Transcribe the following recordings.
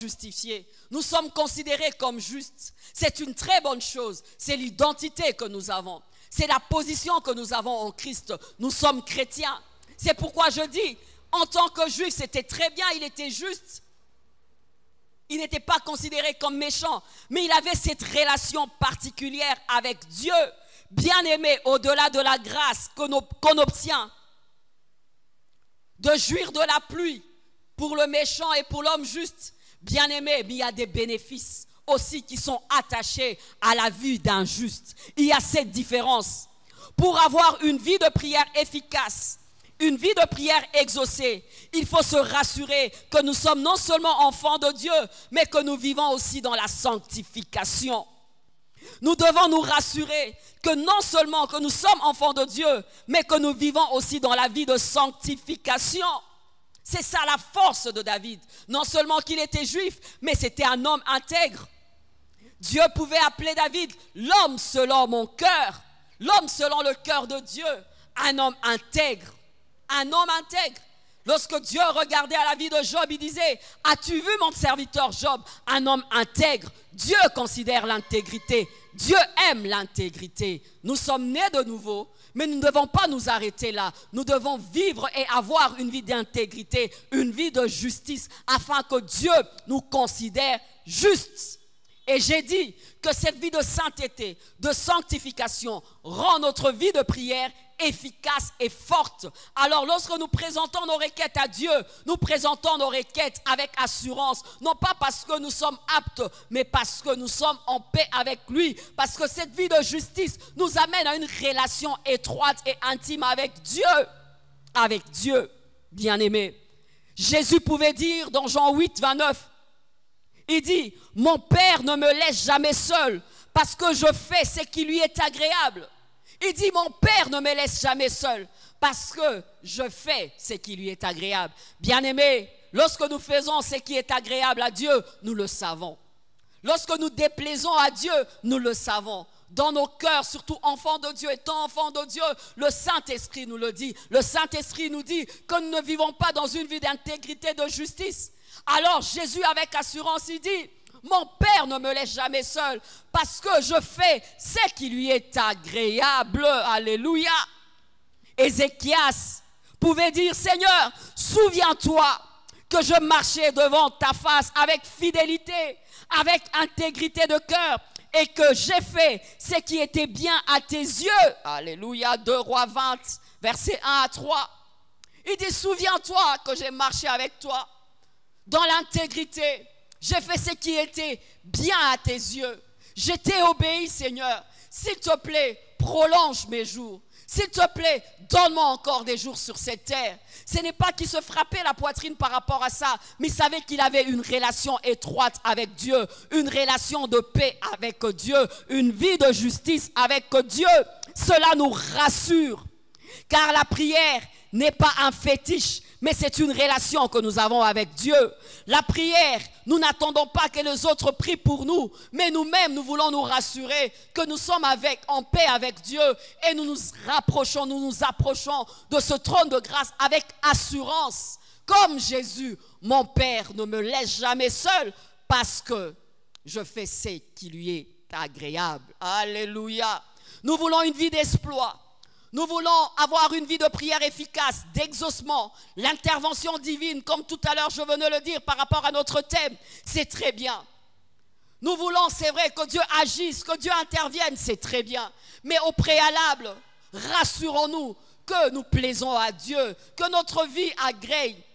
justifiés. Nous sommes considérés comme justes. C'est une très bonne chose. C'est l'identité que nous avons. C'est la position que nous avons en Christ. Nous sommes chrétiens. C'est pourquoi je dis, en tant que juif, c'était très bien, il était juste. Il n'était pas considéré comme méchant, mais il avait cette relation particulière avec Dieu, bien-aimé, au-delà de la grâce qu'on obtient. De jouir de la pluie pour le méchant et pour l'homme juste, bien-aimé, mais il y a des bénéfices aussi qui sont attachés à la vie d'un juste. Il y a cette différence. Pour avoir une vie de prière efficace, une vie de prière exaucée, il faut se rassurer que nous sommes non seulement enfants de Dieu, mais que nous vivons aussi dans la sanctification. Nous devons nous rassurer que non seulement que nous sommes enfants de Dieu, mais que nous vivons aussi dans la vie de sanctification. C'est ça la force de David. Non seulement qu'il était juif, mais c'était un homme intègre. Dieu pouvait appeler David l'homme selon mon cœur, l'homme selon le cœur de Dieu, un homme intègre. Un homme intègre. Lorsque Dieu regardait à la vie de Job, il disait, as-tu vu mon serviteur Job, un homme intègre? Dieu considère l'intégrité. Dieu aime l'intégrité. Nous sommes nés de nouveau, mais nous ne devons pas nous arrêter là. Nous devons vivre et avoir une vie d'intégrité, une vie de justice, afin que Dieu nous considère justes. Et j'ai dit que cette vie de sainteté, de sanctification, rend notre vie de prière efficace et forte. Alors lorsque nous présentons nos requêtes à Dieu, nous présentons nos requêtes avec assurance, non pas parce que nous sommes aptes, mais parce que nous sommes en paix avec lui, parce que cette vie de justice nous amène à une relation étroite et intime avec Dieu, bien-aimé. Jésus pouvait dire dans Jean 8, 29, il dit, mon Père ne me laisse jamais seul, parce que je fais ce qui lui est agréable. Il dit, mon Père ne me laisse jamais seul, parce que je fais ce qui lui est agréable. Bien-aimés, lorsque nous faisons ce qui est agréable à Dieu, nous le savons. Lorsque nous déplaisons à Dieu, nous le savons. Dans nos cœurs, surtout enfants de Dieu, étant enfants de Dieu, le Saint-Esprit nous le dit. Le Saint-Esprit nous dit que nous ne vivons pas dans une vie d'intégrité, de justice. Alors Jésus, avec assurance, il dit, mon Père ne me laisse jamais seul, parce que je fais ce qui lui est agréable. Alléluia. Ézéchias pouvait dire, Seigneur, souviens-toi que je marchais devant ta face avec fidélité, avec intégrité de cœur, et que j'ai fait ce qui était bien à tes yeux. Alléluia. 2 Rois 20, versets 1 à 3. Il dit, souviens-toi que j'ai marché avec toi dans l'intégrité. J'ai fait ce qui était bien à tes yeux. Je t'ai obéi, Seigneur. S'il te plaît, prolonge mes jours. S'il te plaît, donne-moi encore des jours sur cette terre. Ce n'est pas qu'il se frappait la poitrine par rapport à ça, mais il savait qu'il avait une relation étroite avec Dieu, une relation de paix avec Dieu, une vie de justice avec Dieu. Cela nous rassure, car la prière n'est pas un fétiche, mais c'est une relation que nous avons avec Dieu. La prière, nous n'attendons pas que les autres prient pour nous, mais nous-mêmes, nous voulons nous rassurer que nous sommes en paix avec Dieu et nous nous approchons de ce trône de grâce avec assurance. Comme Jésus, mon Père ne me laisse jamais seul parce que je fais ce qui lui est agréable. Alléluia. Nous voulons une vie d'exploit. Nous voulons avoir une vie de prière efficace, d'exaucement, l'intervention divine, comme tout à l'heure je venais le dire par rapport à notre thème, c'est très bien. Nous voulons, c'est vrai, que Dieu agisse, que Dieu intervienne, c'est très bien. Mais au préalable, rassurons-nous que nous plaisons à Dieu, que notre vie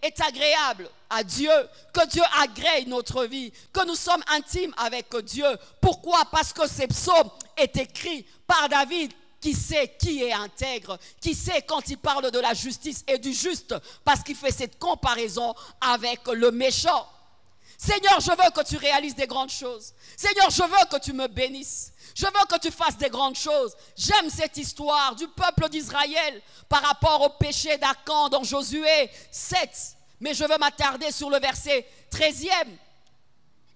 est agréable à Dieu, que Dieu agrée notre vie, que nous sommes intimes avec Dieu. Pourquoi? Parce que ces psaumes est écrit par David, qui sait qui est intègre, qui sait quand il parle de la justice et du juste, parce qu'il fait cette comparaison avec le méchant. Seigneur, je veux que tu réalises des grandes choses. Seigneur, je veux que tu me bénisses. Je veux que tu fasses des grandes choses. J'aime cette histoire du peuple d'Israël par rapport au péché d'Acan dans Josué 7. Mais je veux m'attarder sur le verset 13e.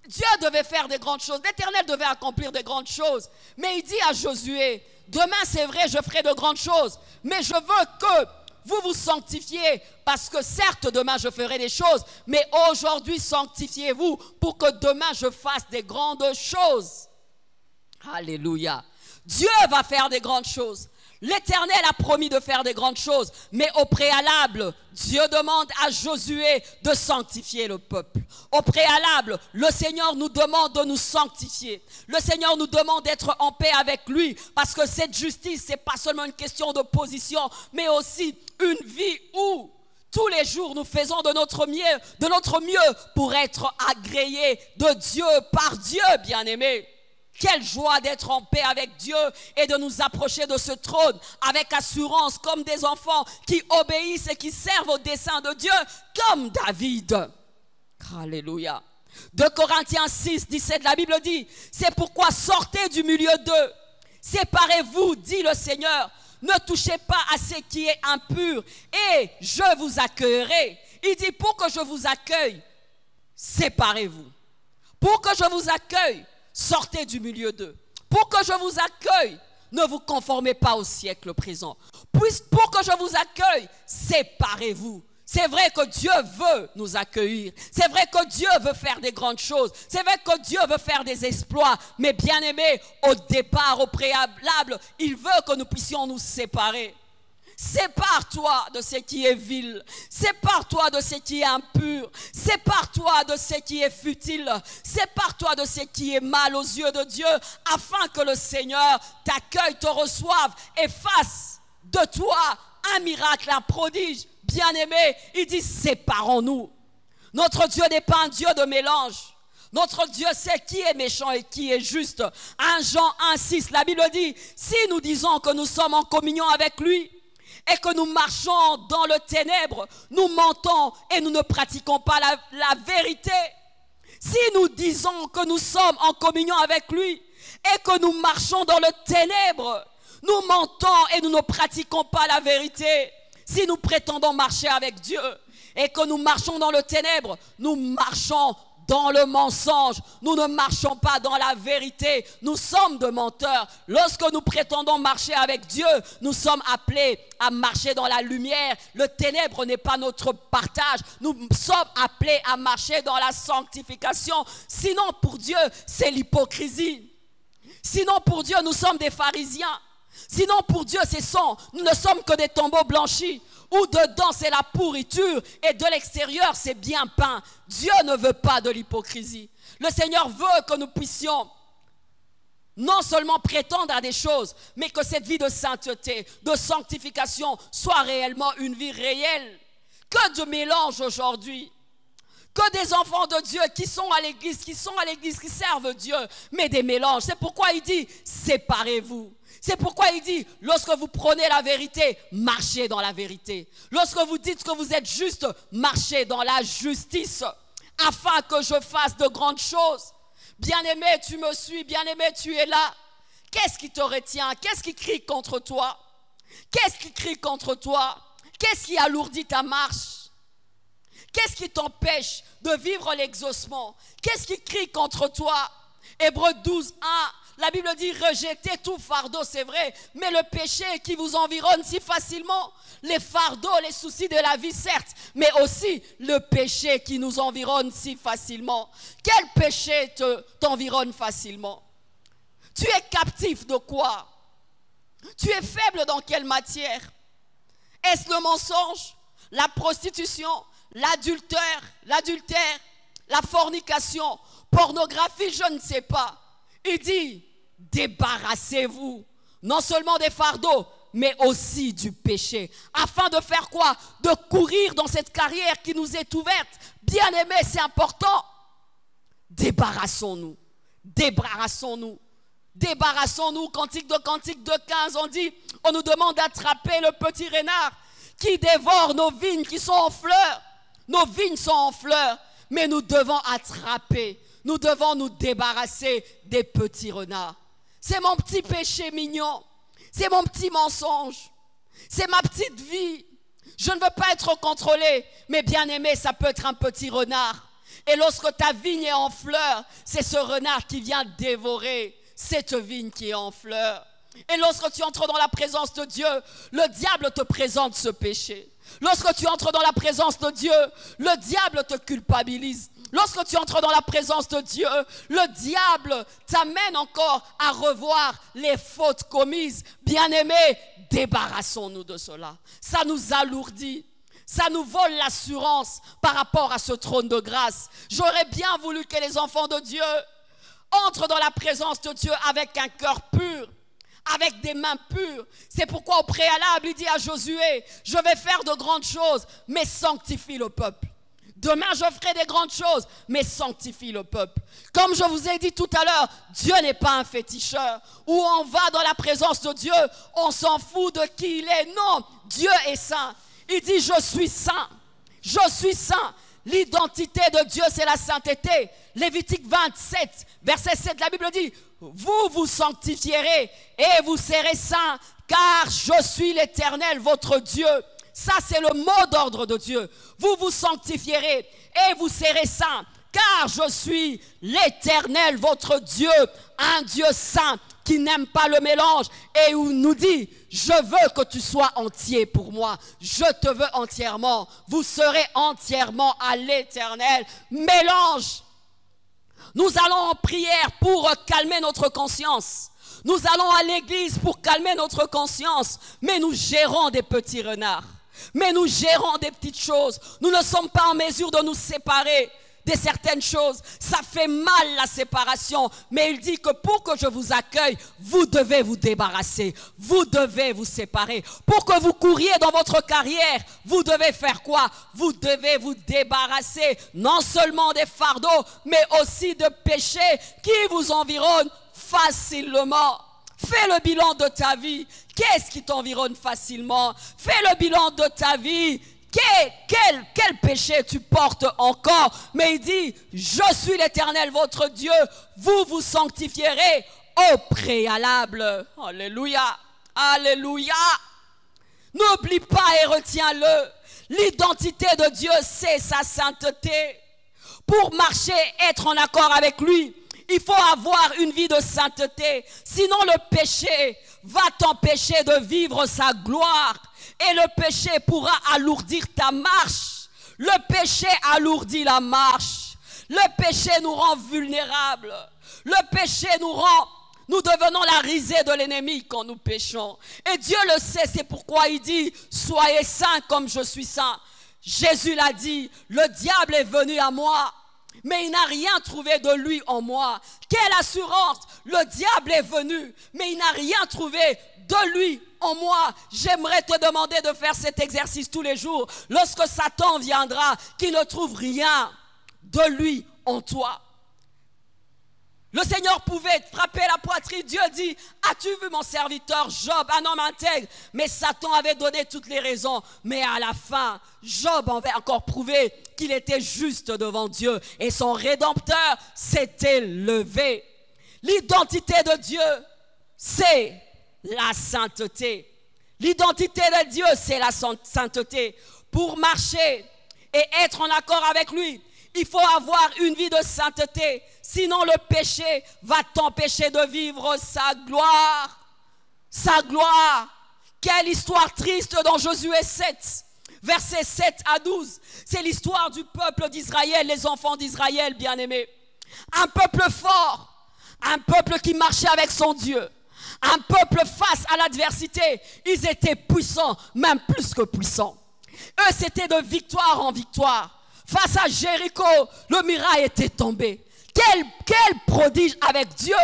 Dieu devait faire des grandes choses. L'Éternel devait accomplir des grandes choses. Mais il dit à Josué, demain c'est vrai, je ferai de grandes choses. Mais je veux que vous vous sanctifiez parce que certes demain je ferai des choses, mais aujourd'hui sanctifiez-vous pour que demain je fasse des grandes choses. Alléluia. Dieu va faire des grandes choses. L'Éternel a promis de faire des grandes choses, mais au préalable, Dieu demande à Josué de sanctifier le peuple. Au préalable, le Seigneur nous demande de nous sanctifier. Le Seigneur nous demande d'être en paix avec lui, parce que cette justice, ce n'est pas seulement une question de position, mais aussi une vie où tous les jours nous faisons de notre mieux pour être agréés de Dieu, par Dieu, bien-aimés. Quelle joie d'être en paix avec Dieu et de nous approcher de ce trône avec assurance comme des enfants qui obéissent et qui servent au dessein de Dieu comme David. Alléluia. 2 Corinthiens 6, 17, la Bible dit, c'est pourquoi sortez du milieu d'eux. Séparez-vous, dit le Seigneur. Ne touchez pas à ce qui est impur et je vous accueillerai. Il dit, pour que je vous accueille, séparez-vous. Pour que je vous accueille, sortez du milieu d'eux. Pour que je vous accueille, ne vous conformez pas au siècle présent. Pour que je vous accueille, séparez-vous. C'est vrai que Dieu veut nous accueillir. C'est vrai que Dieu veut faire des grandes choses. C'est vrai que Dieu veut faire des exploits. Mais bien aimé, au départ, au préalable, il veut que nous puissions nous séparer. Sépare-toi de ce qui est vil. Sépare-toi de ce qui est impur. Sépare-toi de ce qui est futile. Sépare-toi de ce qui est mal aux yeux de Dieu, afin que le Seigneur t'accueille, te reçoive et fasse de toi un miracle, un prodige. Bien-aimé, il dit séparons-nous. Notre Dieu n'est pas un Dieu de mélange. Notre Dieu sait qui est méchant et qui est juste. 1 Jean 1,6, la Bible dit, si nous disons que nous sommes en communion avec lui, et que nous marchons dans le ténèbre, nous mentons et nous ne pratiquons pas la vérité. Si nous disons que nous sommes en communion avec lui et que nous marchons dans le ténèbre, nous mentons et nous ne pratiquons pas la vérité. Si nous prétendons marcher avec Dieu et que nous marchons dans le ténèbre, nous marchons dans le mensonge. Nous ne marchons pas dans la vérité. Nous sommes de menteurs. Lorsque nous prétendons marcher avec Dieu, nous sommes appelés à marcher dans la lumière. Le ténèbre n'est pas notre partage. Nous sommes appelés à marcher dans la sanctification. Sinon, pour Dieu, c'est l'hypocrisie. Sinon, pour Dieu, nous sommes des pharisiens. Sinon, pour Dieu, nous ne sommes que des tombeaux blanchis, où dedans c'est la pourriture et de l'extérieur c'est bien peint. Dieu ne veut pas de l'hypocrisie. Le Seigneur veut que nous puissions non seulement prétendre à des choses, mais que cette vie de sainteté, de sanctification soit réellement une vie réelle. Que de mélange aujourd'hui. Que des enfants de Dieu qui sont à l'église, qui servent Dieu, mais des mélanges. C'est pourquoi il dit, séparez-vous. C'est pourquoi il dit, lorsque vous prenez la vérité, marchez dans la vérité. Lorsque vous dites que vous êtes juste, marchez dans la justice, afin que je fasse de grandes choses. Bien-aimé, tu me suis, bien-aimé, tu es là. Qu'est-ce qui te retient? Qu'est-ce qui crie contre toi? Qu'est-ce qui crie contre toi? Qu'est-ce qui alourdit ta marche? Qu'est-ce qui t'empêche de vivre l'exaucement? Qu'est-ce qui crie contre toi? Hébreux 12, 1, la Bible dit rejetez tout fardeau, c'est vrai, mais le péché qui vous environne si facilement, les fardeaux, les soucis de la vie, certes, mais aussi le péché qui nous environne si facilement. Quel péché t'environne facilement? Tu es captif de quoi? Tu es faible dans quelle matière? Est-ce le mensonge, la prostitution, l'adultère, la fornication, pornographie, je ne sais pas. Il dit, débarrassez-vous, non seulement des fardeaux, mais aussi du péché. Afin de faire quoi? De courir dans cette carrière qui nous est ouverte. Bien-aimés, c'est important. Débarrassons-nous. Débarrassons-nous. Débarrassons-nous. Cantique de 15, on nous demande d'attraper le petit renard qui dévore nos vignes qui sont en fleurs. Nos vignes sont en fleurs, mais nous devons attraper. Nous devons nous débarrasser des petits renards. C'est mon petit péché mignon. C'est mon petit mensonge. C'est ma petite vie. Je ne veux pas être contrôlé. Mais bien aimé, ça peut être un petit renard. Et lorsque ta vigne est en fleurs, c'est ce renard qui vient dévorer cette vigne qui est en fleurs. Et lorsque tu entres dans la présence de Dieu, le diable te présente ce péché. Lorsque tu entres dans la présence de Dieu, le diable te culpabilise. Lorsque tu entres dans la présence de Dieu, le diable t'amène encore à revoir les fautes commises. Bien-aimés, débarrassons-nous de cela. Ça nous alourdit. Ça nous vole l'assurance par rapport à ce trône de grâce. J'aurais bien voulu que les enfants de Dieu entrent dans la présence de Dieu avec un cœur pur, avec des mains pures. C'est pourquoi au préalable, il dit à Josué, je vais faire de grandes choses, mais sanctifie le peuple. Demain, je ferai des grandes choses, mais sanctifie le peuple. Comme je vous ai dit tout à l'heure, Dieu n'est pas un féticheur. Où on va dans la présence de Dieu, on s'en fout de qui il est. Non, Dieu est saint. Il dit, je suis saint. Je suis saint. L'identité de Dieu, c'est la sainteté. Lévitique 27, verset 7, la Bible dit, vous vous sanctifierez et vous serez saints, car je suis l'Éternel, votre Dieu. Ça, c'est le mot d'ordre de Dieu. Vous vous sanctifierez et vous serez saints, car je suis l'Éternel, votre Dieu, un Dieu saint qui n'aime pas le mélange et où nous dit, je veux que tu sois entier pour moi. Je te veux entièrement. Vous serez entièrement à l'Éternel. Mélange. Nous allons en prière pour calmer notre conscience. Nous allons à l'église pour calmer notre conscience, mais nous gérons des petits renards. Mais nous gérons des petites choses. Nous ne sommes pas en mesure de nous séparer de certaines choses. Ça fait mal la séparation. Mais il dit que pour que je vous accueille, vous devez vous débarrasser. Vous devez vous séparer. Pour que vous couriez dans votre carrière, vous devez faire quoi? Vous devez vous débarrasser non seulement des fardeaux, mais aussi de péchés qui vous environnent facilement. Fais le bilan de ta vie. Qu'est-ce qui t'environne facilement? Fais le bilan de ta vie. Quel péché tu portes encore? Mais il dit, je suis l'Éternel, votre Dieu. Vous vous sanctifierez au préalable. Alléluia. Alléluia. N'oublie pas et retiens-le. L'identité de Dieu, c'est sa sainteté. Pour marcher, être en accord avec lui, il faut avoir une vie de sainteté. Sinon, le péché va t'empêcher de vivre sa gloire. Et le péché pourra alourdir ta marche. Le péché alourdit la marche. Le péché nous rend vulnérables. Le péché nous devenons la risée de l'ennemi quand nous péchons. Et Dieu le sait, c'est pourquoi il dit, soyez saints comme je suis saint. Jésus l'a dit, le diable est venu à moi, mais il n'a rien trouvé de lui en moi. Quelle assurance! Le diable est venu, mais il n'a rien trouvé de lui en moi. J'aimerais te demander de faire cet exercice tous les jours. Lorsque Satan viendra, qu'il ne trouve rien de lui en toi. Le Seigneur pouvait frapper la poitrine. Dieu dit, as-tu vu mon serviteur Job, un homme intègre? Mais Satan avait donné toutes les raisons. Mais à la fin, Job avait encore prouvé qu'il était juste devant Dieu. Et son Rédempteur s'était levé. L'identité de Dieu, c'est la sainteté. L'identité de Dieu, c'est la sainteté. Pour marcher et être en accord avec lui, il faut avoir une vie de sainteté. Sinon, le péché va t'empêcher de vivre sa gloire. Sa gloire. Quelle histoire triste dans Josué 7, versets 7 à 12. C'est l'histoire du peuple d'Israël, les enfants d'Israël, bien-aimés. Un peuple fort, un peuple qui marchait avec son Dieu. Un peuple face à l'adversité. Ils étaient puissants, même plus que puissants. Eux, c'était de victoire en victoire. Face à Jéricho, le muraille était tombé. Quel prodige avec Dieu!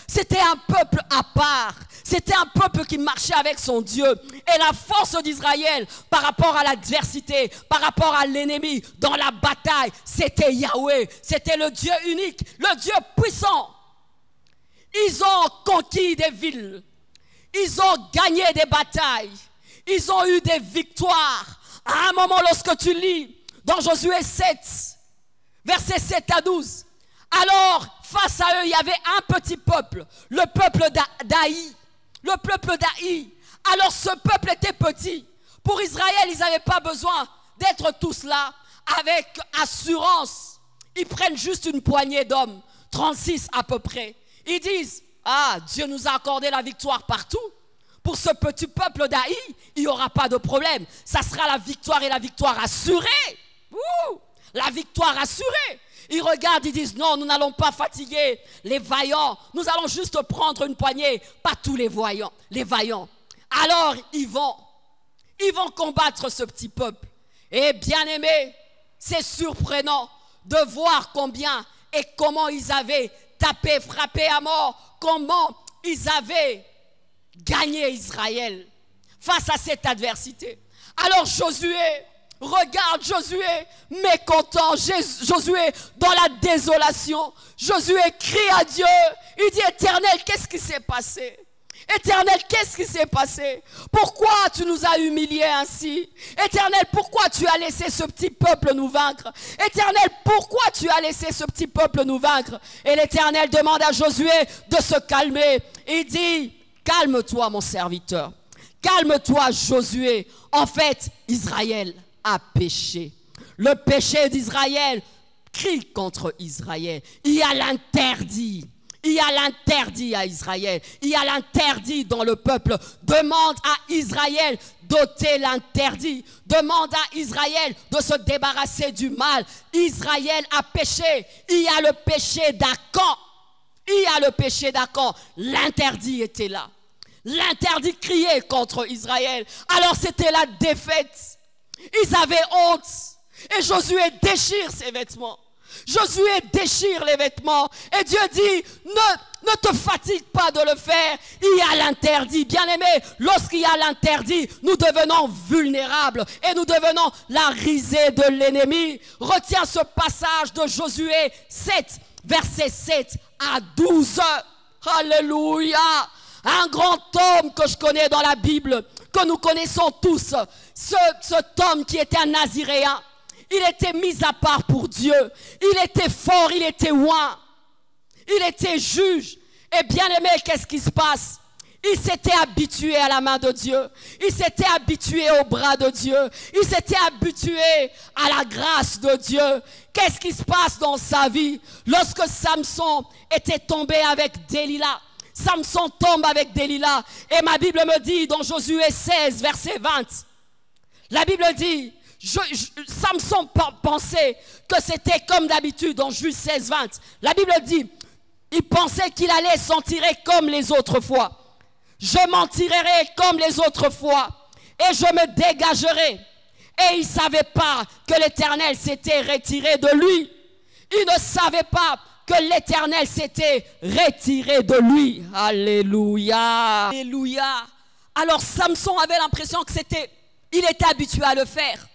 C'était un peuple à part. C'était un peuple qui marchait avec son Dieu. Et la force d'Israël par rapport à l'adversité, par rapport à l'ennemi, dans la bataille, c'était Yahweh. C'était le Dieu unique, le Dieu puissant. Ils ont conquis des villes. Ils ont gagné des batailles. Ils ont eu des victoires. À un moment, lorsque tu lis dans Josué 7, versets 7 à 12, alors, face à eux, il y avait un petit peuple, le peuple d'Aï. Le peuple d'Aï. Alors, ce peuple était petit. Pour Israël, ils n'avaient pas besoin d'être tous là avec assurance. Ils prennent juste une poignée d'hommes, 36 à peu près. Ils disent, Ah, Dieu nous a accordé la victoire partout. Pour ce petit peuple d'Haï, il n'y aura pas de problème. Ça sera la victoire et la victoire assurée. Ouh, la victoire assurée. Ils regardent, ils disent non, nous n'allons pas fatiguer les vaillants. Nous allons juste prendre une poignée, pas tous les vaillants. Alors ils vont combattre ce petit peuple. Et bien aimé, c'est surprenant de voir combien et comment ils avaient tapé, frappé à mort, comment ils avaient gagné Israël face à cette adversité. Alors Josué, regarde Josué, mécontent, Josué dans la désolation. Josué crie à Dieu, il dit Éternel, qu'est-ce qui s'est passé? Éternel, qu'est-ce qui s'est passé? Pourquoi tu nous as humiliés ainsi? Éternel, pourquoi tu as laissé ce petit peuple nous vaincre? Éternel, pourquoi tu as laissé ce petit peuple nous vaincre? Et l'Éternel demande à Josué de se calmer. Il dit, calme-toi mon serviteur. Calme-toi Josué. En fait, Israël a péché. Le péché d'Israël crie contre Israël. Il y a l'interdit. Il y a l'interdit à Israël. Il y a l'interdit dans le peuple. Demande à Israël d'ôter l'interdit. Demande à Israël de se débarrasser du mal. Israël a péché. Il y a le péché d'Acan. Il y a le péché d'Acan. L'interdit était là. L'interdit criait contre Israël. Alors c'était la défaite. Ils avaient honte. Et Josué déchire ses vêtements. Josué déchire les vêtements et Dieu dit, ne te fatigue pas de le faire, il y a l'interdit. Bien aimé, lorsqu'il y a l'interdit, nous devenons vulnérables et nous devenons la risée de l'ennemi. Retiens ce passage de Josué 7, versets 7 à 12. Alléluia. Un grand homme que je connais dans la Bible, que nous connaissons tous, cet homme qui était un Naziréen. Il était mis à part pour Dieu. Il était fort, il était oint. Il était juge. Et bien aimé, qu'est-ce qui se passe? Il s'était habitué à la main de Dieu. Il s'était habitué au bras de Dieu. Il s'était habitué à la grâce de Dieu. Qu'est-ce qui se passe dans sa vie? Lorsque Samson était tombé avec Delilah. Samson tombe avec Delilah. Et ma Bible me dit dans Josué 16, verset 20. La Bible dit... Samson pensait que c'était comme d'habitude dans Juge 16, 20. La Bible dit, il pensait qu'il allait s'en tirer comme les autres fois. Je m'en tirerai comme les autres fois et je me dégagerai. Et il ne savait pas que l'Éternel s'était retiré de lui. Il ne savait pas que l'Éternel s'était retiré de lui. Alléluia. Alléluia. Alors Samson avait l'impression que il était habitué à le faire.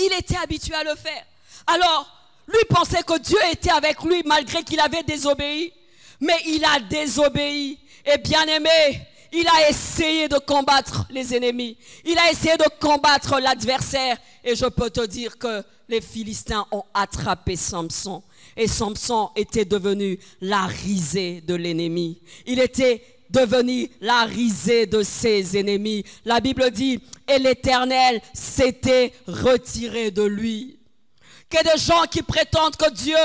Il était habitué à le faire. Alors, lui pensait que Dieu était avec lui malgré qu'il avait désobéi. Mais il a désobéi. Et bien aimé, il a essayé de combattre les ennemis. Il a essayé de combattre l'adversaire. Et je peux te dire que les Philistins ont attrapé Samson. Et Samson était devenu la risée de l'ennemi. Il était devenu la risée de ses ennemis. La Bible dit, et l'Éternel s'était retiré de lui. Que des gens qui prétendent que Dieu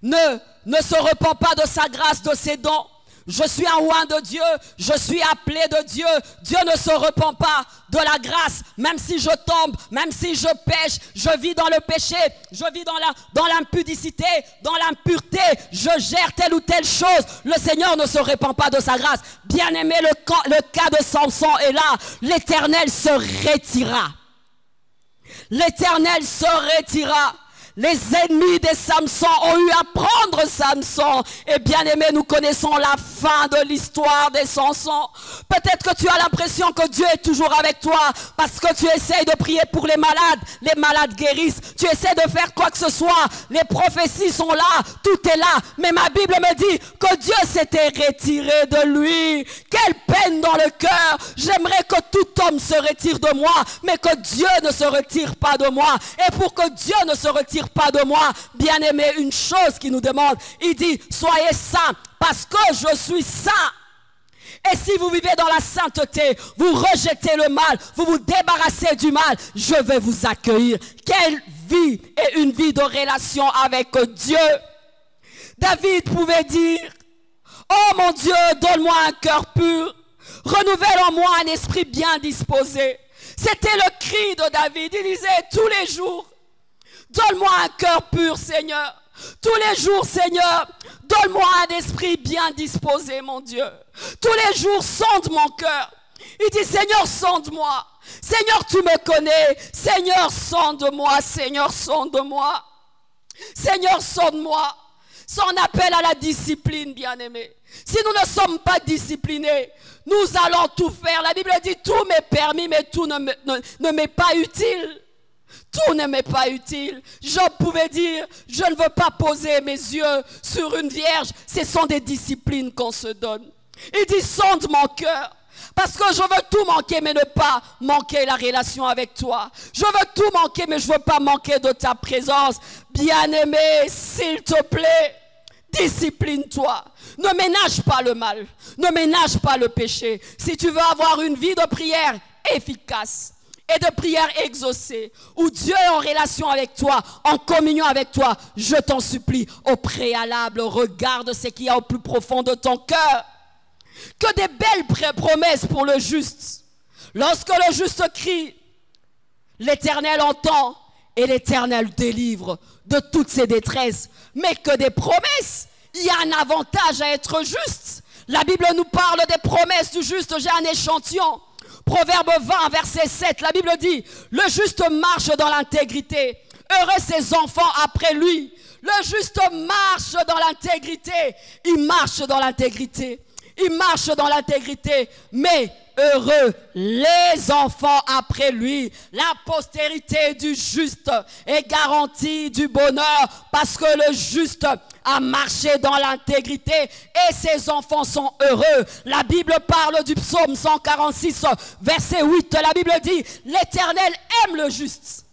ne se repent pas de sa grâce, de ses dons. Je suis un oint de Dieu, je suis appelé de Dieu. Dieu ne se repent pas de la grâce, même si je tombe, même si je pêche, je vis dans le péché, je vis dans l'impudicité, dans l'impureté, je gère telle ou telle chose. Le Seigneur ne se repent pas de sa grâce. Bien aimé, le cas de Samson est là. L'Éternel se retira. L'Éternel se retira. Les ennemis de Samson ont eu à prendre Samson. Et bien aimé, nous connaissons la fin de l'histoire de Samson. Peut-être que tu as l'impression que Dieu est toujours avec toi parce que tu essayes de prier pour les malades guérissent. Tu essaies de faire quoi que ce soit, les prophéties sont là, tout est là. Mais ma Bible me dit que Dieu s'était retiré de lui. Quelle peine dans le cœur. J'aimerais que tout homme se retire de moi, mais que Dieu ne se retire pas de moi. Et pour que Dieu ne se retire pas de moi, bien aimé, une chose qu'il nous demande, il dit, soyez saints parce que je suis saint. Et si vous vivez dans la sainteté, vous rejetez le mal, vous vous débarrassez du mal, je vais vous accueillir. Quelle vie et une vie de relation avec Dieu. David pouvait dire, Oh mon Dieu, donne-moi un cœur pur. Renouvelle en moi un esprit bien disposé. C'était le cri de David. Il disait tous les jours, donne-moi un cœur pur, Seigneur. Tous les jours, Seigneur, donne-moi un esprit bien disposé, mon Dieu. Tous les jours, sonde mon cœur. Il dit, Seigneur, sonde-moi. Seigneur, tu me connais. Seigneur, sonde-moi. Seigneur, sonde-moi. Seigneur, sonde-moi. Son appel à la discipline, bien-aimé. Si nous ne sommes pas disciplinés, nous allons tout faire. La Bible dit, tout m'est permis, mais tout ne m'est pas utile. Tout ne m'est pas utile. Job pouvait dire, je ne veux pas poser mes yeux sur une vierge. Ce sont des disciplines qu'on se donne. Il dit, sonde mon cœur. Parce que je veux tout manquer, mais ne pas manquer la relation avec toi. Je veux tout manquer, mais je ne veux pas manquer de ta présence. Bien-aimé, s'il te plaît, discipline-toi. Ne ménage pas le mal. Ne ménage pas le péché. Si tu veux avoir une vie de prière efficace et de prière exaucée, où Dieu est en relation avec toi, en communion avec toi, je t'en supplie, au préalable, regarde ce qu'il y a au plus profond de ton cœur. Que des belles promesses pour le juste. Lorsque le juste crie, l'Éternel entend et l'Éternel délivre de toutes ses détresses. Mais que des promesses, il y a un avantage à être juste. La Bible nous parle des promesses du juste. J'ai un échantillon. Proverbe 20, verset 7. La Bible dit, le juste marche dans l'intégrité. Heureux ses enfants après lui. Le juste marche dans l'intégrité. Il marche dans l'intégrité. Il marche dans l'intégrité, mais heureux les enfants après lui. La postérité du juste est garantie du bonheur parce que le juste a marché dans l'intégrité et ses enfants sont heureux. La Bible parle du psaume 146, verset 8. La Bible dit, l'Éternel aime le juste.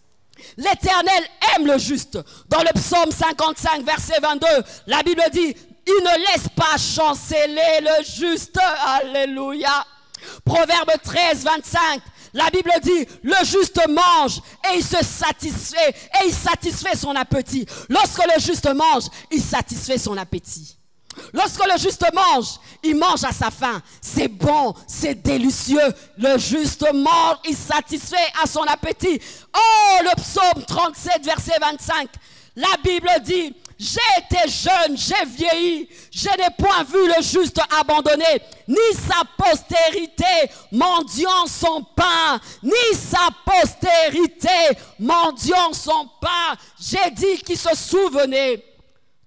L'Éternel aime le juste. Dans le psaume 55, verset 22, la Bible dit, il ne laisse pas chanceler le juste. Alléluia. Proverbe 13, 25. La Bible dit, le juste mange et il se satisfait. Et il satisfait son appétit. Lorsque le juste mange, il satisfait son appétit. Lorsque le juste mange, il mange à sa faim. C'est bon, c'est délicieux. Le juste mange, il satisfait à son appétit. Oh, le psaume 37, verset 25. La Bible dit, j'ai été jeune, j'ai vieilli, je n'ai point vu le juste abandonné, ni sa postérité mendiant son pain, ni sa postérité mendiant son pain. J'ai dit qu'il se souvenait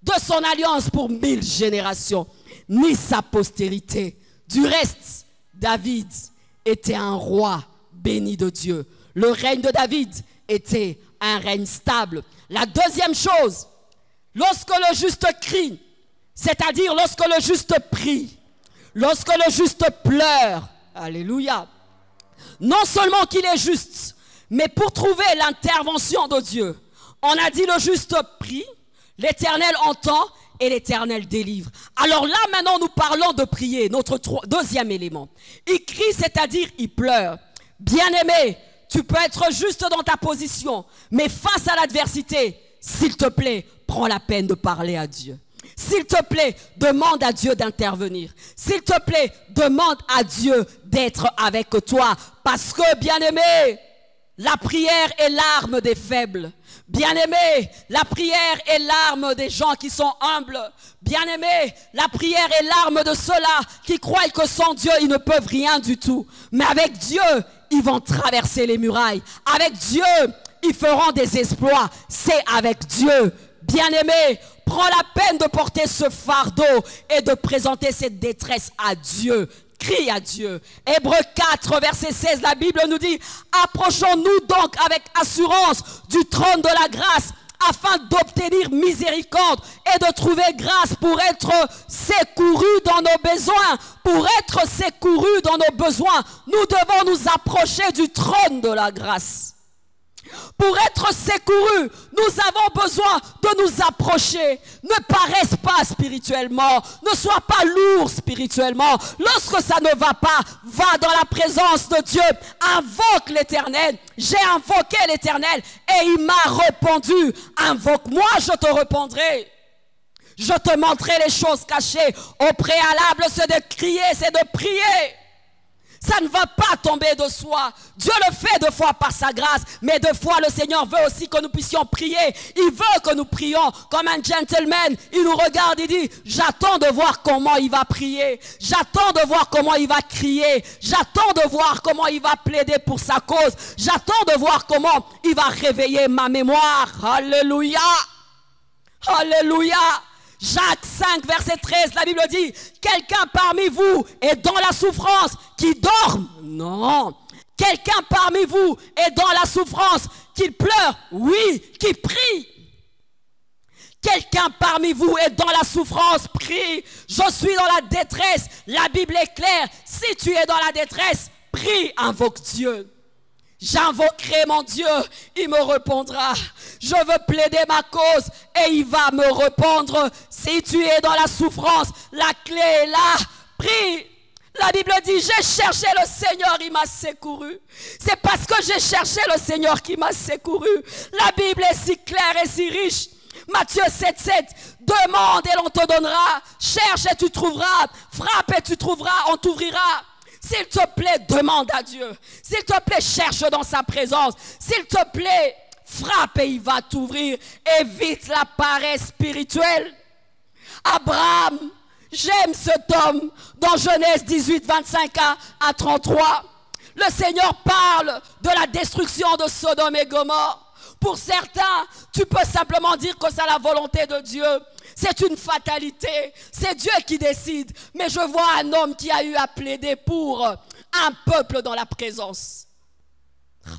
de son alliance pour 1000 générations, ni sa postérité. Du reste, David était un roi béni de Dieu. Le règne de David était un règne stable. La deuxième chose, lorsque le juste crie, c'est-à-dire lorsque le juste prie, lorsque le juste pleure, alléluia, non seulement qu'il est juste, mais pour trouver l'intervention de Dieu, on a dit le juste prie, l'Éternel entend et l'Éternel délivre. Alors là, maintenant, nous parlons de prier, notre deuxième élément. Il crie, c'est-à-dire il pleure. Bien-aimé, tu peux être juste dans ta position, mais face à l'adversité, s'il te plaît, prends la peine de parler à Dieu. S'il te plaît, demande à Dieu d'intervenir. S'il te plaît, demande à Dieu d'être avec toi. Parce que, bien-aimé, la prière est l'arme des faibles. Bien-aimé, la prière est l'arme des gens qui sont humbles. Bien-aimé, la prière est l'arme de ceux-là qui croient que sans Dieu, ils ne peuvent rien du tout. Mais avec Dieu, ils vont traverser les murailles. Avec Dieu, ils feront des exploits. C'est avec Dieu. Bien-aimé, prends la peine de porter ce fardeau et de présenter cette détresse à Dieu. Crie à Dieu. Hébreux 4, verset 16, la Bible nous dit, approchons-nous donc avec assurance du trône de la grâce afin d'obtenir miséricorde et de trouver grâce pour être secourus dans nos besoins. Pour être secourus dans nos besoins, nous devons nous approcher du trône de la grâce. Pour être secourus, nous avons besoin de nous approcher. Ne paraisse pas spirituellement, ne sois pas lourd spirituellement. Lorsque ça ne va pas, va dans la présence de Dieu, invoque l'Éternel. J'ai invoqué l'Éternel et il m'a répondu. Invoque-moi, je te répondrai. Je te montrerai les choses cachées. Au préalable, c'est de crier, c'est de prier. Ça ne va pas tomber de soi. Dieu le fait deux fois par sa grâce, mais deux fois le Seigneur veut aussi que nous puissions prier. Il veut que nous prions comme un gentleman. Il nous regarde et dit, j'attends de voir comment il va prier. J'attends de voir comment il va crier. J'attends de voir comment il va plaider pour sa cause. J'attends de voir comment il va réveiller ma mémoire. Alléluia. Alléluia. Jacques 5, verset 13, la Bible dit, quelqu'un parmi vous est dans la souffrance qui dorme? Non. Quelqu'un parmi vous est dans la souffrance qui pleure? Oui, qui prie. Quelqu'un parmi vous est dans la souffrance, prie. Je suis dans la détresse. La Bible est claire. Si tu es dans la détresse, prie, invoque Dieu. J'invoquerai mon Dieu, il me répondra. Je veux plaider ma cause et il va me répondre. Si tu es dans la souffrance, la clé est là. Prie. La Bible dit, j'ai cherché le Seigneur, il m'a secouru. C'est parce que j'ai cherché le Seigneur qui m'a secouru. La Bible est si claire et si riche. Matthieu 7,7, demande et l'on te donnera. Cherche et tu trouveras. Frappe et tu trouveras, on t'ouvrira. S'il te plaît, demande à Dieu. S'il te plaît, cherche dans sa présence. S'il te plaît, frappe et il va t'ouvrir. Évite la paresse spirituelle. Abraham, j'aime cet homme. Dans Genèse 18, 25 à 33, le Seigneur parle de la destruction de Sodome et Gomorrhe. Pour certains, tu peux simplement dire que c'est la volonté de Dieu. C'est une fatalité. C'est Dieu qui décide. Mais je vois un homme qui a eu à plaider pour un peuple dans la présence.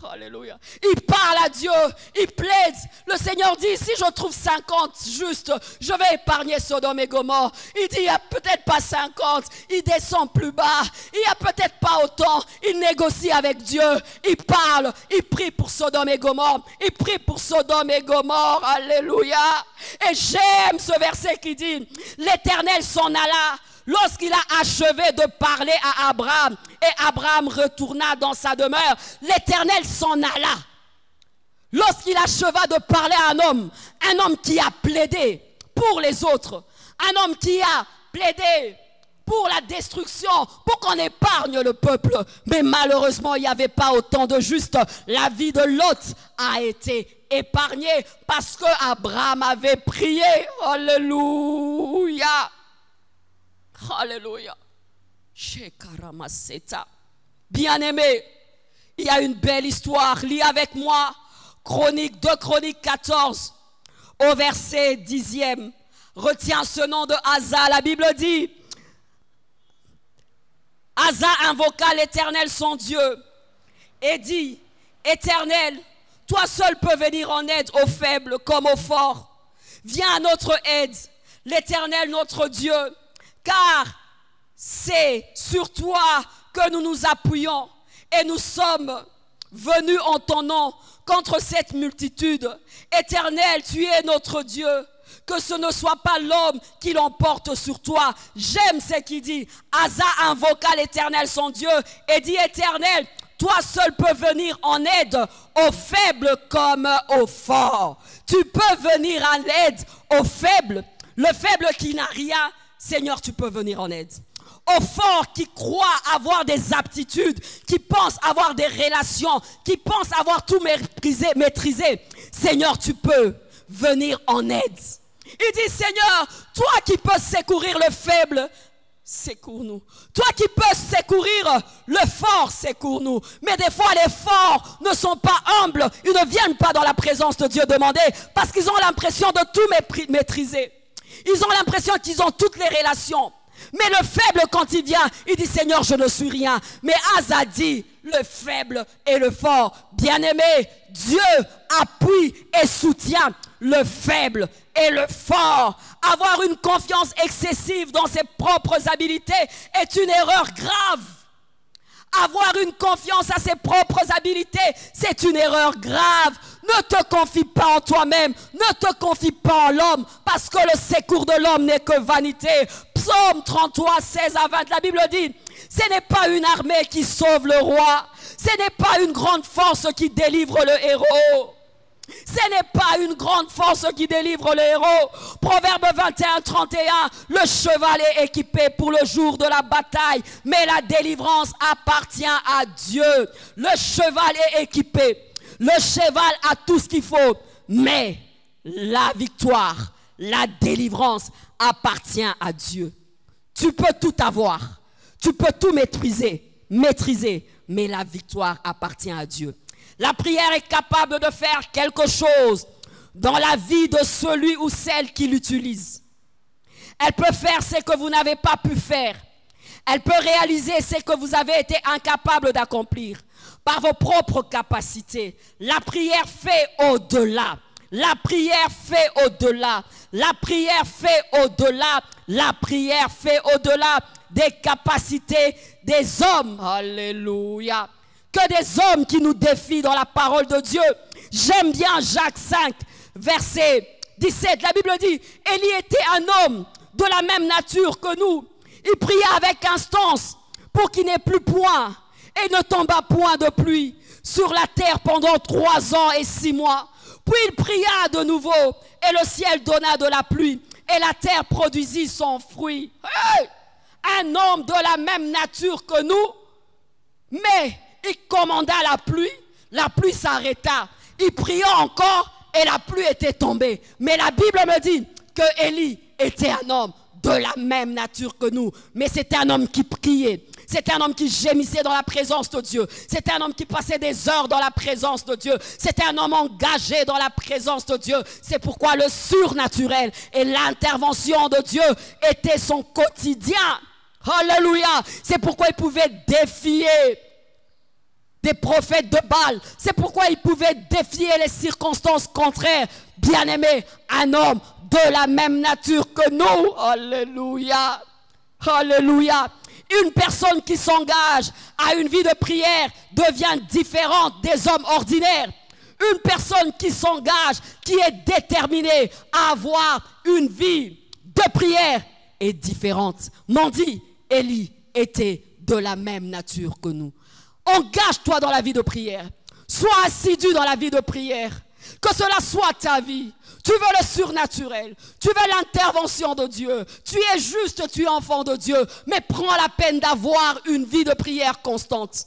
Alléluia. Il parle à Dieu, il plaide. Le Seigneur dit, si je trouve 50 justes, je vais épargner Sodome et Gomorrhe. Il dit, il n'y a peut-être pas 50. Il descend plus bas. Il n'y a peut-être pas autant. Il négocie avec Dieu. Il parle, il prie pour Sodome et Gomorrhe. Il prie pour Sodome et Gomorrhe. Alléluia. Et j'aime ce verset qui dit, l'Éternel s'en alla lorsqu'il a achevé de parler à Abraham, et Abraham retourna dans sa demeure. L'Éternel s'en alla. Lorsqu'il acheva de parler à un homme qui a plaidé pour les autres, un homme qui a plaidé pour la destruction, pour qu'on épargne le peuple. Mais malheureusement, il n'y avait pas autant de justes. La vie de Lot a été épargnée parce que Abraham avait prié. Alléluia. Alléluia. Bien-aimé, il y a une belle histoire. Lis avec moi Chronique 2 Chroniques 14 au verset 10e. Retiens ce nom de Asa. La Bible dit, Asa invoqua l'Éternel son Dieu et dit, Éternel, toi seul peux venir en aide aux faibles comme aux forts. Viens à notre aide, l'Éternel notre Dieu, car c'est sur toi que nous nous appuyons et nous sommes venus en ton nom contre cette multitude. Éternel, tu es notre Dieu, que ce ne soit pas l'homme qui l'emporte sur toi. J'aime ce qu'il dit. Asa invoqua l'Éternel son Dieu et dit, Éternel, toi seul peux venir en aide aux faibles comme aux forts. Tu peux venir en aide aux faibles. Le faible qui n'a rien, Seigneur, tu peux venir en aide. Aux forts qui croient avoir des aptitudes, qui pensent avoir des relations, qui pensent avoir tout maîtrisé. Seigneur, tu peux venir en aide. Il dit, Seigneur, toi qui peux secourir le faible, secours-nous. Toi qui peux secourir le fort, secours-nous. Mais des fois, les forts ne sont pas humbles. Ils ne viennent pas dans la présence de Dieu demander parce qu'ils ont l'impression de tout maîtriser. Ils ont l'impression qu'ils ont toutes les relations. Mais le faible, quand il vient, il dit, Seigneur, je ne suis rien. Mais Asa dit, le faible et le fort. Bien-aimé, Dieu appuie et soutient le faible et le fort. Avoir une confiance excessive dans ses propres habiletés est une erreur grave. Avoir une confiance à ses propres habiletés, c'est une erreur grave. Ne te confie pas en toi-même, ne te confie pas en l'homme, parce que le secours de l'homme n'est que vanité. Psaume 33, 16 à 20, la Bible dit, ce n'est pas une armée qui sauve le roi, ce n'est pas une grande force qui délivre le héros. Ce n'est pas une grande force qui délivre le héros. Proverbe 21, 31, le cheval est équipé pour le jour de la bataille, mais la délivrance appartient à Dieu. Le cheval est équipé, le cheval a tout ce qu'il faut, mais la victoire, la délivrance appartient à Dieu. Tu peux tout avoir, tu peux tout maîtriser, mais la victoire appartient à Dieu. La prière est capable de faire quelque chose dans la vie de celui ou celle qui l'utilise. Elle peut faire ce que vous n'avez pas pu faire. Elle peut réaliser ce que vous avez été incapable d'accomplir par vos propres capacités. La prière fait au-delà. La prière fait au-delà. La prière fait au-delà. La prière fait au-delà des capacités des hommes. Alléluia. Que des hommes qui nous défient dans la parole de Dieu. J'aime bien Jacques 5, verset 17. La Bible dit, Élie était un homme de la même nature que nous. Il pria avec instance pour qu'il n'ait plus point et ne tomba point de pluie sur la terre pendant 3 ans et 6 mois. Puis il pria de nouveau et le ciel donna de la pluie et la terre produisit son fruit. Hey! Un homme de la même nature que nous, mais il commanda la pluie s'arrêta. Il pria encore et la pluie était tombée. Mais la Bible me dit que Élie était un homme de la même nature que nous. Mais c'était un homme qui priait. C'était un homme qui gémissait dans la présence de Dieu. C'était un homme qui passait des heures dans la présence de Dieu. C'était un homme engagé dans la présence de Dieu. C'est pourquoi le surnaturel et l'intervention de Dieu étaient son quotidien. Alléluia. C'est pourquoi il pouvait défier des prophètes de Baal. C'est pourquoi il pouvait défier les circonstances contraires. Bien-aimé, un homme de la même nature que nous. Alléluia. Alléluia. Une personne qui s'engage à une vie de prière devient différente des hommes ordinaires. Une personne qui s'engage, qui est déterminée à avoir une vie de prière est différente. M'en dit, Élie était de la même nature que nous. Engage-toi dans la vie de prière. Sois assidu dans la vie de prière. Que cela soit ta vie. Tu veux le surnaturel. Tu veux l'intervention de Dieu. Tu es juste, tu es enfant de Dieu. Mais prends la peine d'avoir une vie de prière constante.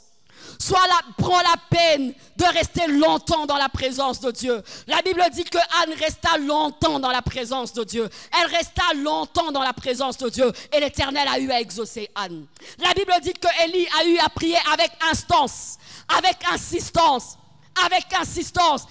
Prends la peine de rester longtemps dans la présence de Dieu. La Bible dit que Anne resta longtemps dans la présence de Dieu. Elle resta longtemps dans la présence de Dieu. Et l'Éternel a eu à exaucer Anne. La Bible dit que Élie a eu à prier avec instance, avec insistance. Avec insistance,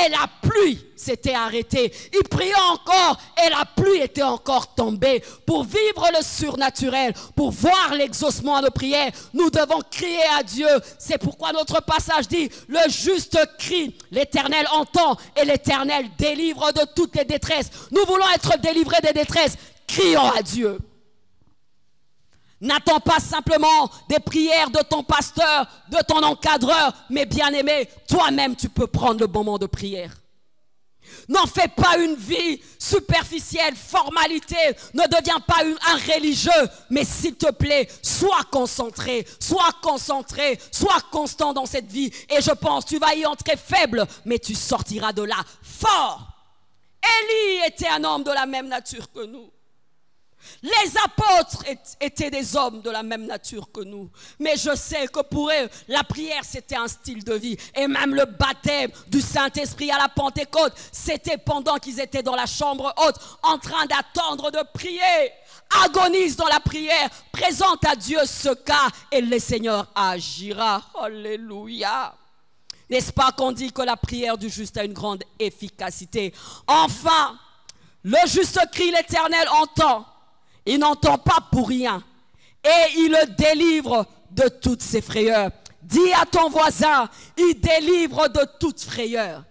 et la pluie s'était arrêtée. Il priait encore et la pluie était encore tombée. Pour vivre le surnaturel, pour voir l'exaucement de prière, nous devons crier à Dieu. C'est pourquoi notre passage dit, le juste crie, l'Éternel entend et l'Éternel délivre de toutes les détresses. Nous voulons être délivrés des détresses, crions à Dieu. N'attends pas simplement des prières de ton pasteur, de ton encadreur, mais bien-aimé, toi-même tu peux prendre le moment de prière. N'en fais pas une vie superficielle, formalité, ne deviens pas un religieux, mais s'il te plaît, sois concentré, sois constant dans cette vie. Et je pense, tu vas y entrer faible, mais tu sortiras de là fort. Élie était un homme de la même nature que nous. Les apôtres étaient des hommes de la même nature que nous. Mais je sais que pour eux, la prière, c'était un style de vie. Et même le baptême du Saint-Esprit à la Pentecôte, c'était pendant qu'ils étaient dans la chambre haute, en train d'attendre de prier. Agonise dans la prière, présente à Dieu ce cas et le Seigneur agira. Alléluia. N'est-ce pas qu'on dit que la prière du juste a une grande efficacité? Enfin, le juste crie, l'Éternel entend. Il n'entend pas pour rien. Et il le délivre de toutes ses frayeurs. Dis à ton voisin, il délivre de toute frayeur.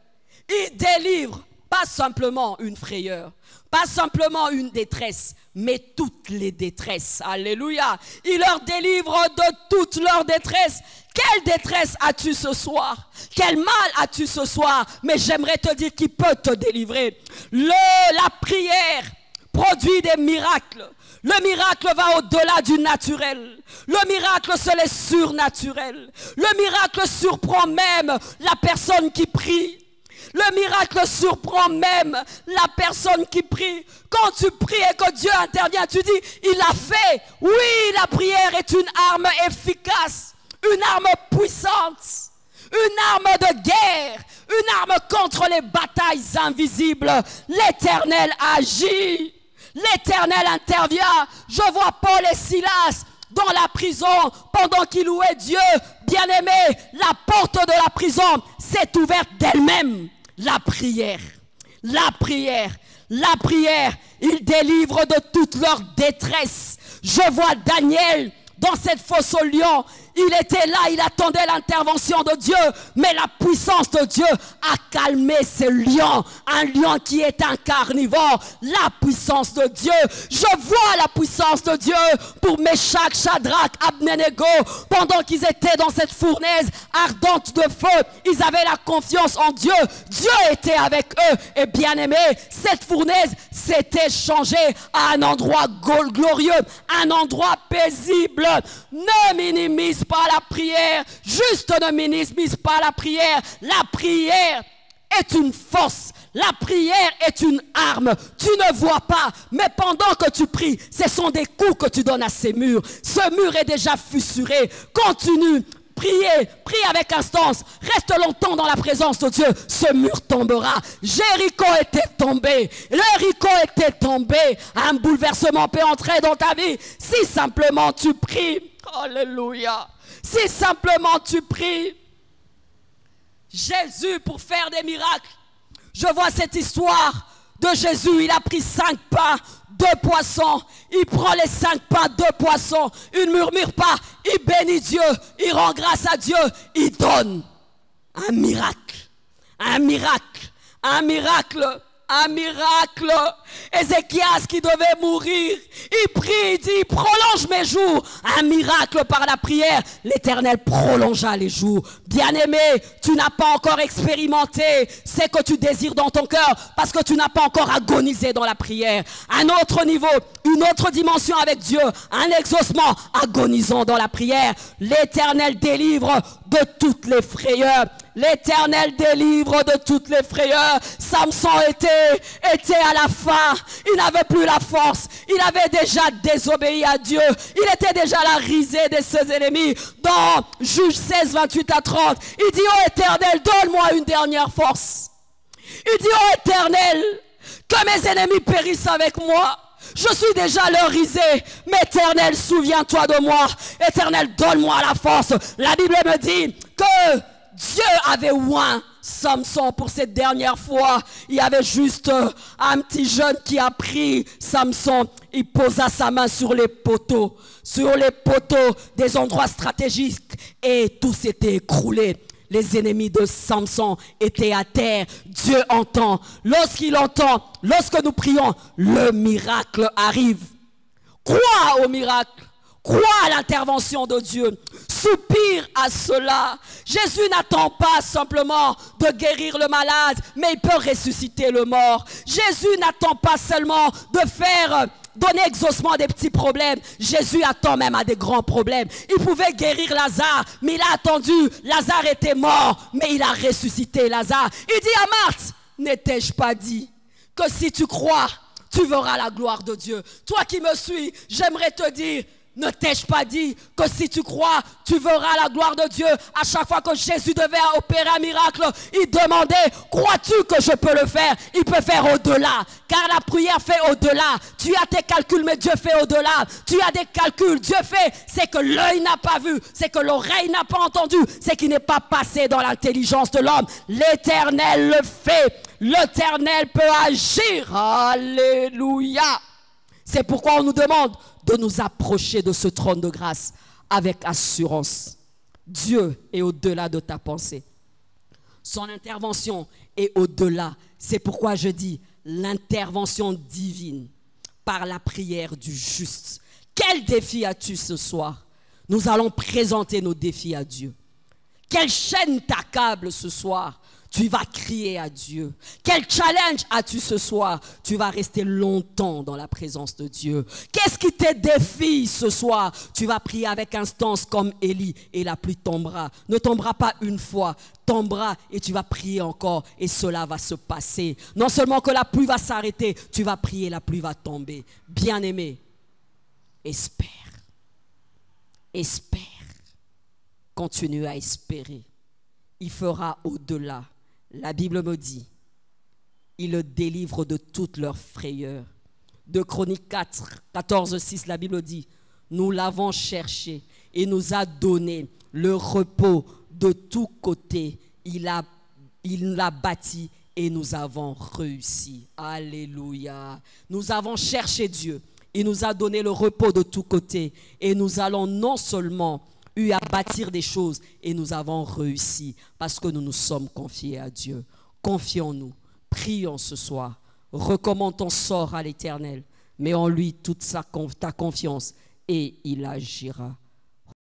Il délivre pas simplement une frayeur, pas simplement une détresse, mais toutes les détresses. Alléluia. Il leur délivre de toute leur détresse. Quelle détresse as-tu ce soir? Quel mal as-tu ce soir? Mais j'aimerais te dire qu'il peut te délivrer. La prière produit des miracles. Le miracle va au-delà du naturel. Le miracle, c'est le surnaturel. Le miracle surprend même la personne qui prie. Le miracle surprend même la personne qui prie. Quand tu pries et que Dieu intervient, tu dis, il a fait. Oui, la prière est une arme efficace, une arme puissante, une arme de guerre, une arme contre les batailles invisibles. L'Éternel agit, l'Éternel intervient. Je vois Paul et Silas dans la prison pendant qu'ils louaient Dieu. Bien-aimé, la porte de la prison s'est ouverte d'elle-même. La prière, la prière, la prière, ils délivrent de toute leur détresse. Je vois Daniel dans cette fosse au lion. Il était là, il attendait l'intervention de Dieu, mais la puissance de Dieu a calmé ce lion, un lion qui est un carnivore. La puissance de Dieu, je vois la puissance de Dieu pour Meshach, Shadrach, Abednego, pendant qu'ils étaient dans cette fournaise ardente de feu, ils avaient la confiance en Dieu. Dieu était avec eux, et bien aimé, cette fournaise s'était changée à un endroit glorieux, un endroit paisible. Ne minimise pas la prière, juste ne minimise pas la prière. La prière est une force, la prière est une arme. Tu ne vois pas, mais pendant que tu pries, ce sont des coups que tu donnes à ces murs. Ce mur est déjà fissuré. Continue, priez, prie avec instance, reste longtemps dans la présence de Dieu, ce mur tombera. Jéricho était tombé, Jéricho était tombé. Un bouleversement peut entrer dans ta vie si simplement tu pries. Alléluia. Si simplement tu pries. Jésus pour faire des miracles. Je vois cette histoire de Jésus. Il a pris 5 pains, 2 poissons. Il prend les 5 pains, 2 poissons. Il ne murmure pas. Il bénit Dieu. Il rend grâce à Dieu. Il donne un miracle. Un miracle. Un miracle. Un miracle. Ézéchias qui devait mourir, il prie, il dit, prolonge mes jours. Un miracle par la prière. L'Éternel prolongea les jours. Bien-aimé, tu n'as pas encore expérimenté ce que tu désires dans ton cœur parce que tu n'as pas encore agonisé dans la prière. Un autre niveau, une autre dimension avec Dieu, un exaucement agonisant dans la prière. L'Éternel délivre de toutes les frayeurs. L'Éternel délivre de toutes les frayeurs. Samson était à la fin. Il n'avait plus la force. Il avait déjà désobéi à Dieu. Il était déjà la risée de ses ennemis. Dans Juge 16, 28 à 30, il dit, oh Éternel, donne-moi une dernière force. Il dit, oh Éternel, que mes ennemis périssent avec moi. Je suis déjà leur risée, mais Éternel, souviens-toi de moi. Éternel, donne-moi la force. La Bible me dit que Dieu avait oint Samson pour cette dernière fois. Il y avait juste un petit jeune qui a pris Samson. Il posa sa main sur les poteaux des endroits stratégiques et tout s'était écroulé. Les ennemis de Samson étaient à terre. Dieu entend. Lorsqu'il entend, lorsque nous prions, le miracle arrive. Crois au miracle. Crois à l'intervention de Dieu. Soupire à cela. Jésus n'attend pas simplement de guérir le malade, mais il peut ressusciter le mort. Jésus n'attend pas seulement de donner exaucement à des petits problèmes. Jésus attend même à des grands problèmes. Il pouvait guérir Lazare, mais il a attendu. Lazare était mort, mais il a ressuscité Lazare. Il dit à Marthe, n'ai-je pas dit que si tu crois, tu verras la gloire de Dieu. Toi qui me suis, j'aimerais te dire, ne t'ai-je pas dit que si tu crois, tu verras la gloire de Dieu? À chaque fois que Jésus devait opérer un miracle, il demandait, crois-tu que je peux le faire? Il peut faire au-delà, car la prière fait au-delà. Tu as tes calculs, mais Dieu fait au-delà. Tu as des calculs, Dieu fait, c'est que l'œil n'a pas vu, c'est que l'oreille n'a pas entendu, c'est qui n'est pas passé dans l'intelligence de l'homme. L'Éternel le fait, l'Éternel peut agir. Alléluia. C'est pourquoi on nous demande de nous approcher de ce trône de grâce avec assurance. Dieu est au-delà de ta pensée. Son intervention est au-delà. C'est pourquoi je dis l'intervention divine par la prière du juste. Quel défi as-tu ce soir? Nous allons présenter nos défis à Dieu. Quelle chaîne t'accable ce soir? Tu vas crier à Dieu. Quel challenge as-tu ce soir? Tu vas rester longtemps dans la présence de Dieu. Qu'est-ce qui te défie ce soir? Tu vas prier avec instance comme Élie et la pluie tombera. Ne tombera pas une fois, tombera et tu vas prier encore et cela va se passer. Non seulement que la pluie va s'arrêter, tu vas prier, la pluie va tomber. Bien-aimé, espère. Espère. Continue à espérer. Il fera au-delà. La Bible me dit, il le délivre de toutes leurs frayeurs. De Chroniques 14, 6, la Bible dit, nous l'avons cherché et nous a donné le repos de tous côtés. Il l'a bâti et nous avons réussi. Alléluia. Nous avons cherché Dieu. Il nous a donné le repos de tous côtés. Et nous allons non seulement eu à bâtir des choses et nous avons réussi parce que nous nous sommes confiés à Dieu. Confions-nous, prions ce soir, recommande ton sort à l'Éternel, mets en lui toute ta confiance et il agira.